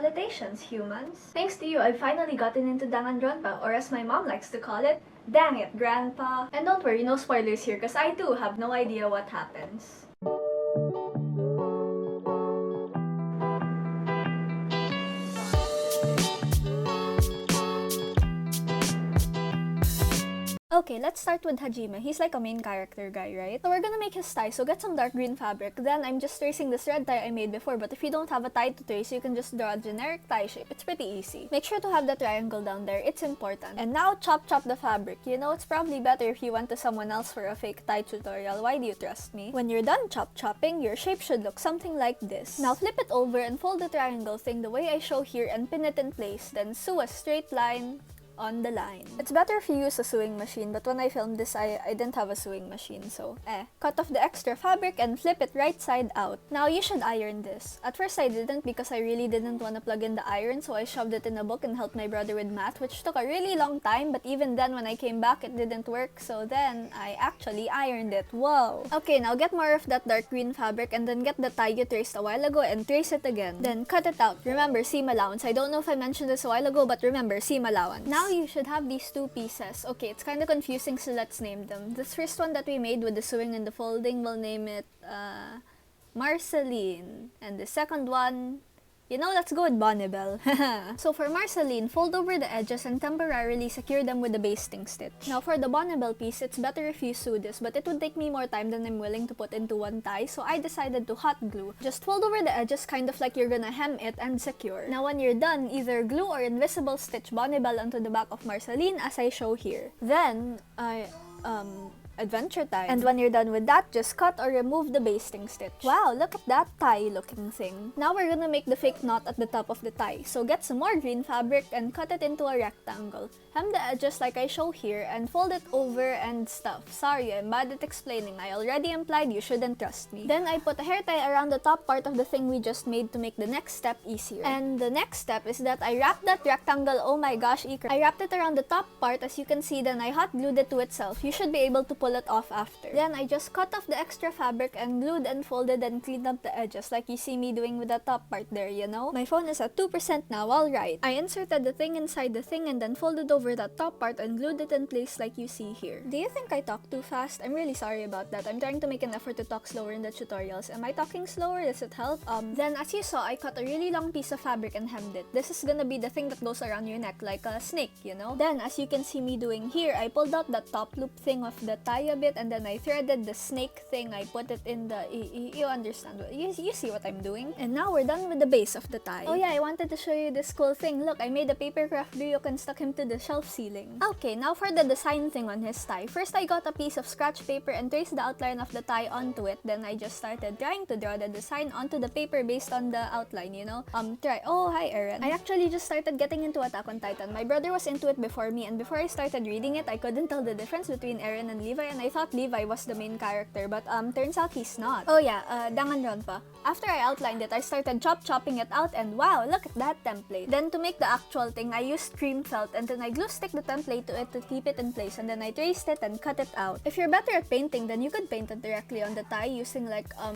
Salutations, humans! Thanks to you, I've finally gotten into Danganronpa, or as my mom likes to call it, dang it, Grandpa! And don't worry, no spoilers here, cause I too have no idea what happens. Okay, let's start with Hajime. He's like a main character guy, right? So we're gonna make his tie, so get some dark green fabric. Then I'm just tracing this red tie I made before, but if you don't have a tie to trace, you can just draw a generic tie shape. It's pretty easy. Make sure to have the triangle down there, it's important. And now chop the fabric. You know, it's probably better if you went to someone else for a fake tie tutorial. Why do you trust me? When you're done chopping, your shape should look something like this. Now flip it over and fold the triangle thing the way I show here and pin it in place. Then sew a straight line on the line. It's better if you use a sewing machine, but when I filmed this, I didn't have a sewing machine, so Cut off the extra fabric and flip it right side out. Now you should iron this. At first I didn't because I really didn't want to plug in the iron, so I shoved it in a book and helped my brother with math, which took a really long time, but even then when I came back it didn't work, so then I actually ironed it. Whoa! Okay, now get more of that dark green fabric and then get the tie you traced a while ago and trace it again. Then cut it out. Remember, seam allowance. I don't know if I mentioned this a while ago, but remember, seam allowance. Now you should have these two pieces. Okay, it's kind of confusing, so let's name them. This first one that we made with the sewing and the folding, we'll name it Marceline. And the second one, you know, let's go with Bonnibel. So for Marceline, fold over the edges and temporarily secure them with the basting stitch. Now for the Bonnibel piece, it's better if you sew this, but it would take me more time than I'm willing to put into one tie, so I decided to hot glue. Just fold over the edges kind of like you're gonna hem it and secure. Now when you're done, either glue or invisible stitch Bonnibel onto the back of Marceline as I show here. Then, adventure time. And when you're done with that, just cut or remove the basting stitch. Wow, look at that tie looking thing. Now we're gonna make the fake knot at the top of the tie. So get some more green fabric and cut it into a rectangle. Hem the edges like I show here and fold it over and stuff. Sorry, I'm bad at explaining. I already implied you shouldn't trust me. Then I put a hair tie around the top part of the thing we just made to make the next step easier. And the next step is that I wrapped that rectangle, oh my gosh, I wrapped it around the top part as you can see, then I hot glued it to itself. You should be able to pull it off after. Then I just cut off the extra fabric and glued and folded and cleaned up the edges like you see me doing with the top part there, you know? My phone is at 2% now, alright. I inserted the thing inside the thing and then folded over that top part and glued it in place like you see here. Do you think I talk too fast? I'm really sorry about that. I'm trying to make an effort to talk slower in the tutorials. Am I talking slower? Does it help? Then as you saw, I cut a really long piece of fabric and hemmed it. This is gonna be the thing that goes around your neck like a snake, you know? Then as you can see me doing here, I pulled out that top loop thing of the tie a bit and then I threaded the snake thing. I put it in the... You understand. You see what I'm doing? And now we're done with the base of the tie. Oh yeah, I wanted to show you this cool thing. Look, I made a paper craft Ryuk and stuck him to the shelf ceiling. Okay, now for the design thing on his tie. First, I got a piece of scratch paper and traced the outline of the tie onto it. Then I just started trying to draw the design onto the paper based on the outline, you know? Oh, hi Eren. I actually just started getting into Attack on Titan. My brother was into it before me, and before I started reading it, I couldn't tell the difference between Eren and Levi, and I thought Levi was the main character, but turns out he's not. Oh yeah, Danganronpa. After I outlined it, I started chopping it out, and wow, look at that template. Then to make the actual thing, I used cream felt, and then I glue stick the template to it to keep it in place, and then I traced it and cut it out. If you're better at painting, then you could paint it directly on the tie using like, I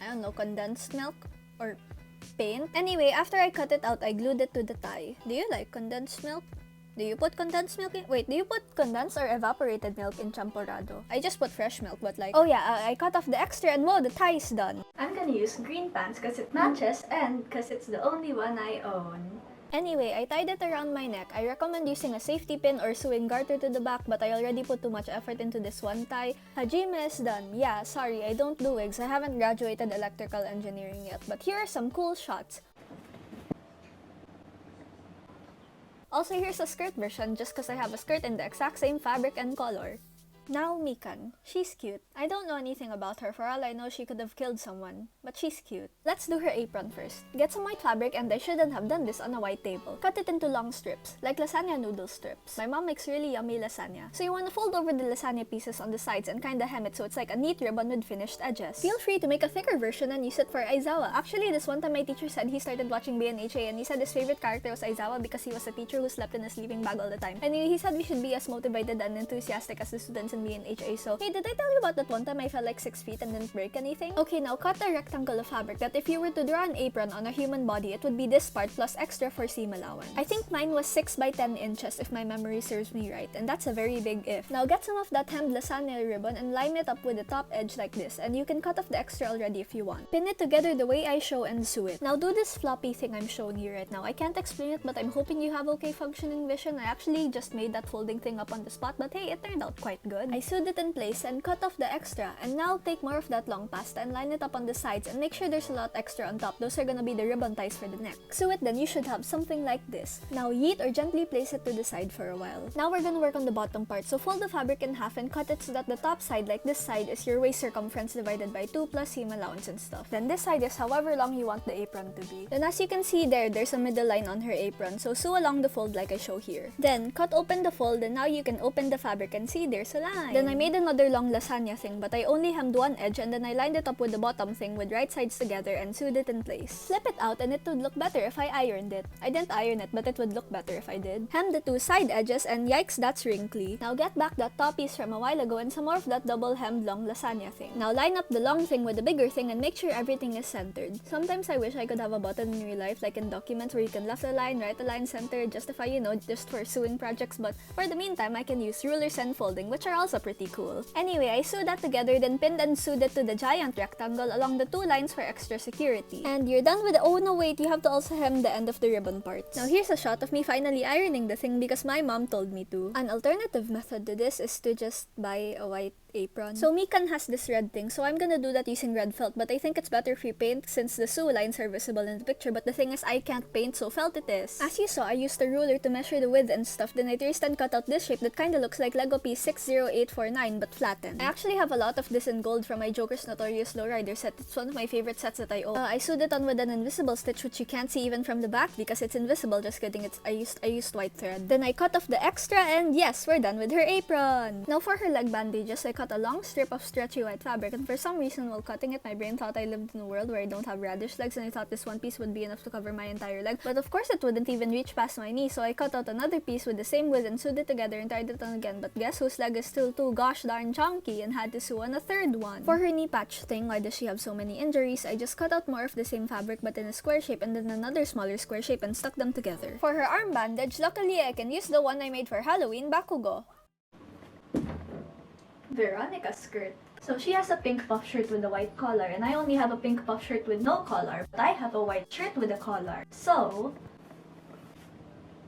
don't know, condensed milk or paint. Anyway, after I cut it out, I glued it to the tie. Do you like condensed milk? Do you put condensed milk in? Wait, do you put condensed or evaporated milk in champorado? I just put fresh milk, but like... Oh yeah, I cut off the extra and whoa, the tie is done. I'm gonna use green pants because it matches and because it's the only one I own. Anyway, I tied it around my neck. I recommend using a safety pin or sewing garter to the back, but I already put too much effort into this one tie. Hajime is done. Yeah, sorry, I don't do wigs. I haven't graduated electrical engineering yet, but here are some cool shots. Also, here's a skirt version just because I have a skirt in the exact same fabric and color. Now Mikan. She's cute. I don't know anything about her. For all I know, she could have killed someone. But she's cute. Let's do her apron first. Get some white fabric, and I shouldn't have done this on a white table. Cut it into long strips, like lasagna noodle strips. My mom makes really yummy lasagna. So you want to fold over the lasagna pieces on the sides and kinda hem it so it's like a neat ribbon with finished edges. Feel free to make a thicker version and use it for Aizawa. Actually, this one time my teacher said he started watching BNHA and he said his favorite character was Aizawa because he was a teacher who slept in a sleeping bag all the time. Anyway, he said we should be as motivated and enthusiastic as the students and me in HA, so hey, did I tell you about that one time I fell like 6 feet and didn't break anything? Okay, now cut a rectangle of fabric that if you were to draw an apron on a human body, it would be this part plus extra for seam allowance. I think mine was 6 by 10 inches if my memory serves me right, and that's a very big if. Now get some of that hemmed lasagna ribbon and line it up with the top edge like this, and you can cut off the extra already if you want. Pin it together the way I show and sew it. Now do this floppy thing I'm showing you right now. I can't explain it, but I'm hoping you have okay functioning vision. I actually just made that folding thing up on the spot, but hey, it turned out quite good. I sewed it in place and cut off the extra, and now take more of that long pasta and line it up on the sides and make sure there's a lot extra on top. Those are gonna be the ribbon ties for the neck. Sew it, then you should have something like this. Now yeet or gently place it to the side for a while. Now we're gonna work on the bottom part, so fold the fabric in half and cut it so that the top side, like this side, is your waist circumference divided by 2 plus seam allowance and stuff. Then this side is however long you want the apron to be. Then as you can see there's a middle line on her apron, so sew along the fold like I show here. Then cut open the fold, and now you can open the fabric and see there's a line. Then I made another long lasagna thing, but I only hemmed one edge, and then I lined it up with the bottom thing with right sides together and sewed it in place. Flip it out and it would look better if I ironed it. I didn't iron it, but it would look better if I did. Hem the two side edges, and yikes, that's wrinkly. Now get back that top piece from a while ago and some more of that double hemmed long lasagna thing. Now line up the long thing with the bigger thing and make sure everything is centered. Sometimes I wish I could have a button in real life, like in documents, where you can left a line, right a line, center, justify, just for sewing projects, but for the meantime, I can use rulers and folding, which are also pretty cool. Anyway, I sewed that together, then pinned and sewed it to the giant rectangle along the two lines for extra security. And you're done with the— oh no, wait, you have to also hem the end of the ribbon parts. Now here's a shot of me finally ironing the thing because my mom told me to. An alternative method to this is to just buy a white apron. So Mikan has this red thing, so I'm gonna do that using red felt, but I think it's better if you paint since the sew lines are visible in the picture, but the thing is I can't paint, so felt it is. As you saw, I used a ruler to measure the width and stuff, then I traced and cut out this shape that kinda looks like Lego piece 60849 but flattened. I actually have a lot of this in gold from my Joker's Notorious Lowrider set. It's one of my favorite sets that I own. I sewed it on with an invisible stitch, which you can't see even from the back because it's invisible. Just kidding, I used white thread. Then I cut off the extra, and yes, we're done with her apron. Now for her leg bandages, I cut a long strip of stretchy white fabric, and for some reason while cutting it, my brain thought I lived in a world where I don't have radish legs, and I thought this one piece would be enough to cover my entire leg, but of course it wouldn't even reach past my knee, so I cut out another piece with the same width and sewed it together and tied it on again, but guess whose leg is still too gosh darn chunky and had to sew on a third one. For her knee patch thing, why does she have so many injuries, I just cut out more of the same fabric but in a square shape and then another smaller square shape and stuck them together. For her arm bandage, luckily I can use the one I made for Halloween, Bakugo. Veronica's skirt. So she has a pink puff shirt with a white collar, and I only have a pink puff shirt with no collar, but I have a white shirt with a collar. So,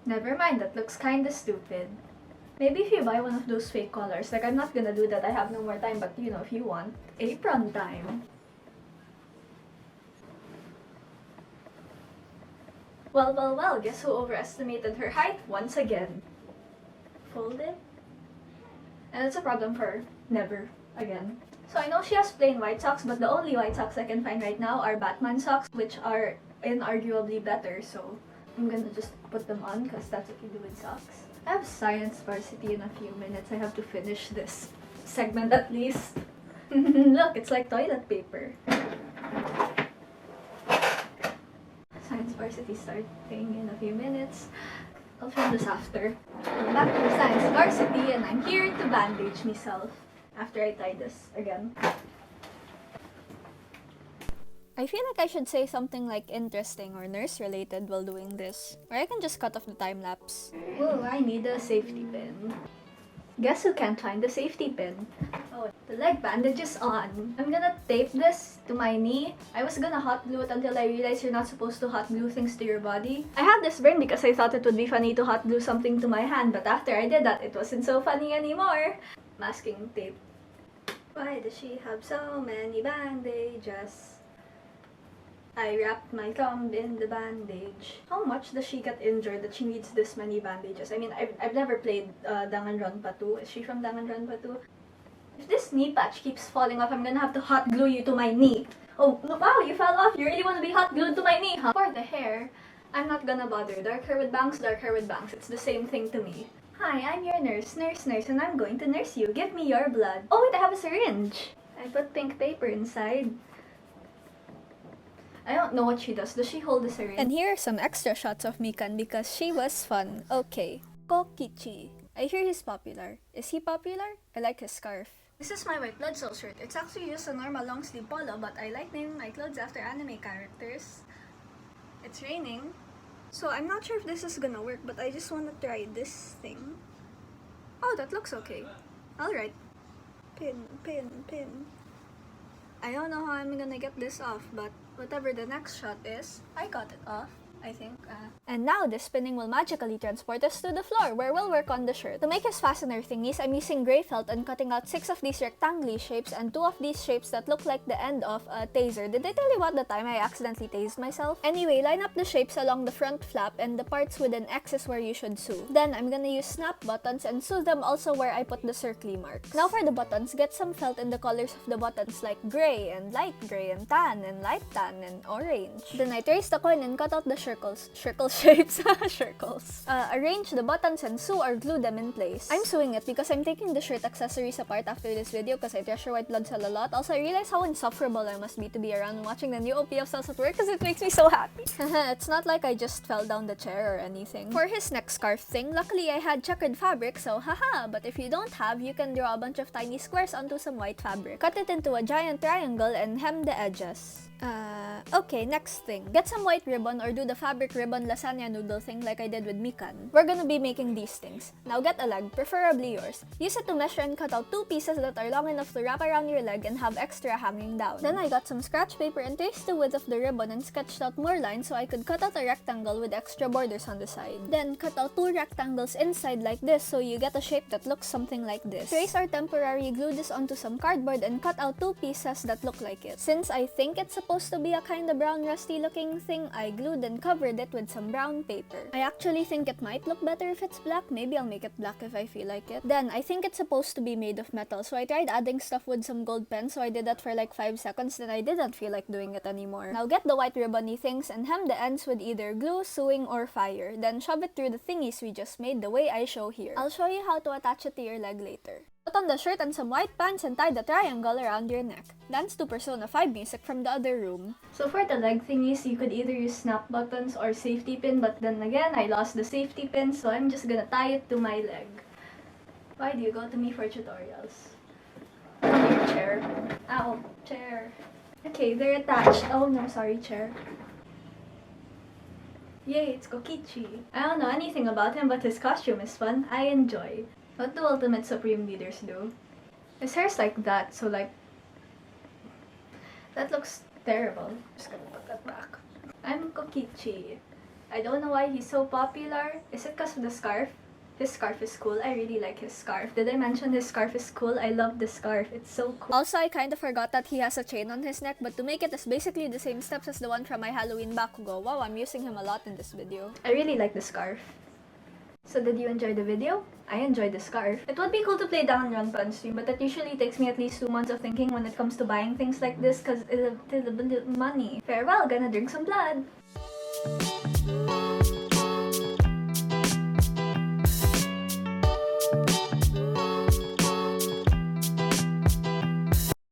never mind, that looks kinda stupid. Maybe if you buy one of those fake collars, like I'm not gonna do that, I have no more time, but if you want. Apron time. Well, guess who overestimated her height once again? Fold it. And it's a problem for never again. So I know she has plain white socks, but the only white socks I can find right now are Batman socks, which are inarguably better, so I'm gonna just put them on because that's what you do with socks. I have science varsity in a few minutes. I have to finish this segment at least. Look, it's like toilet paper. Science varsity starting in a few minutes. I'll film this after. I'm back to science varsity and I'm here to bandage myself after I tie this again. I feel like I should say something like interesting or nurse related while doing this. Or I can just cut off the time lapse. Oh, I need a safety pin. Guess who can't find the safety pin? Oh, the leg bandage is on. I'm gonna tape this to my knee. I was gonna hot glue it until I realized you're not supposed to hot glue things to your body. I had this brain because I thought it would be funny to hot glue something to my hand, but after I did that, it wasn't so funny anymore. Masking tape. Why does she have so many bandages? I wrapped my thumb in the bandage. How much does she get injured that she needs this many bandages? I mean, I've never played Danganronpa 2. Is she from Danganronpa 2? If this knee patch keeps falling off, I'm gonna have to hot glue you to my knee. Oh, wow, you fell off. You really want to be hot glued to my knee, huh? For the hair, I'm not gonna bother. Dark hair with bangs, dark hair with bangs. It's the same thing to me. Hi, I'm your nurse, and I'm going to nurse you. Give me your blood. Oh wait, I have a syringe. I put pink paper inside. I don't know what she does. Does she hold the syringe? And here are some extra shots of Mikan because she was fun. Okay. Kokichi I hear he's popular. Is he popular? I like his scarf. This is my white blood cell shirt. It's actually just a normal long sleeve polo, but I like naming my clothes after anime characters. It's raining, so I'm not sure if this is gonna work, but I just wanna try this thing. Oh, that looks okay. Alright. Pin. I don't know how I'm gonna get this off, but whatever the next shot is, I got it off. I think. And now, this spinning will magically transport us to the floor, where we'll work on the shirt. To make his fastener thingies, I'm using gray felt and cutting out 6 of these rectangular shapes and 2 of these shapes that look like the end of a taser. Did I tell you about the time I accidentally tased myself? Anyway, line up the shapes along the front flap, and the parts with an X is where you should sew. Then, I'm gonna use snap buttons and sew them also where I put the circly marks. Now for the buttons, get some felt in the colors of the buttons like gray and light gray and tan and light tan and orange. Then I trace the coin and cut out the circle shapes, circles. Arrange the buttons and sew or glue them in place. I'm sewing it because I'm taking the shirt accessories apart after this video because I treasure white blood cell a lot. Also, I realize how insufferable I must be to be around watching the new OPF cells at work because it makes me so happy. It's not like I just fell down the chair or anything. For his neck scarf thing, luckily I had checkered fabric, so haha, but if you don't have, you can draw a bunch of tiny squares onto some white fabric. Cut it into a giant triangle and hem the edges. Okay, next thing. Get some white ribbon or do the fabric ribbon lasagna noodle thing like I did with Mikan. We're gonna be making these things. Now get a leg, preferably yours. Use it to measure and cut out 2 pieces that are long enough to wrap around your leg and have extra hanging down. Then I got some scratch paper and traced the width of the ribbon and sketched out more lines so I could cut out a rectangle with extra borders on the side. Then cut out 2 rectangles inside like this so you get a shape that looks something like this. Trace or temporarily glue this onto some cardboard and cut out 2 pieces that look like it. Since I think it's supposed to be a kind of brown rusty looking thing, I glued and covered it with some brown paper. I actually think it might look better if it's black. Maybe I'll make it black if I feel like it. Then I think it's supposed to be made of metal, so I tried adding stuff with some gold pen, so I did that for like 5 seconds, then I didn't feel like doing it anymore. Now get the white ribbony things and hem the ends with either glue, sewing, or fire. Then shove it through the thingies we just made the way I show here. I'll show you how to attach it to your leg later. Put on the shirt and some white pants and tie the triangle around your neck. Dance to Persona 5 music from the other room. So for the leg thingies, you could either use snap buttons or safety pin, but then again, I lost the safety pin, so I'm just gonna tie it to my leg. Why do you go to me for tutorials? Come here, chair. Ow, chair. Okay, they're attached. Oh no, sorry, chair. Yay, it's Kokichi. I don't know anything about him, but his costume is fun. I enjoy. What do Ultimate Supreme Leaders do? His hair's like that, so like... That looks terrible. I'm just gonna put that back. I'm Kokichi. I don't know why he's so popular. Is it because of the scarf? His scarf is cool. I really like his scarf. Did I mention his scarf is cool? I love the scarf. It's so cool. Also, I kind of forgot that he has a chain on his neck, but to make it is basically the same steps as the one from my Halloween Bakugo. Wow, I'm using him a lot in this video. I really like the scarf. So did you enjoy the video? I enjoyed the scarf. It would be cool to play Danganronpa on stream, but that usually takes me at least 2 months of thinking when it comes to buying things like this because it's a money. Farewell, gonna drink some blood!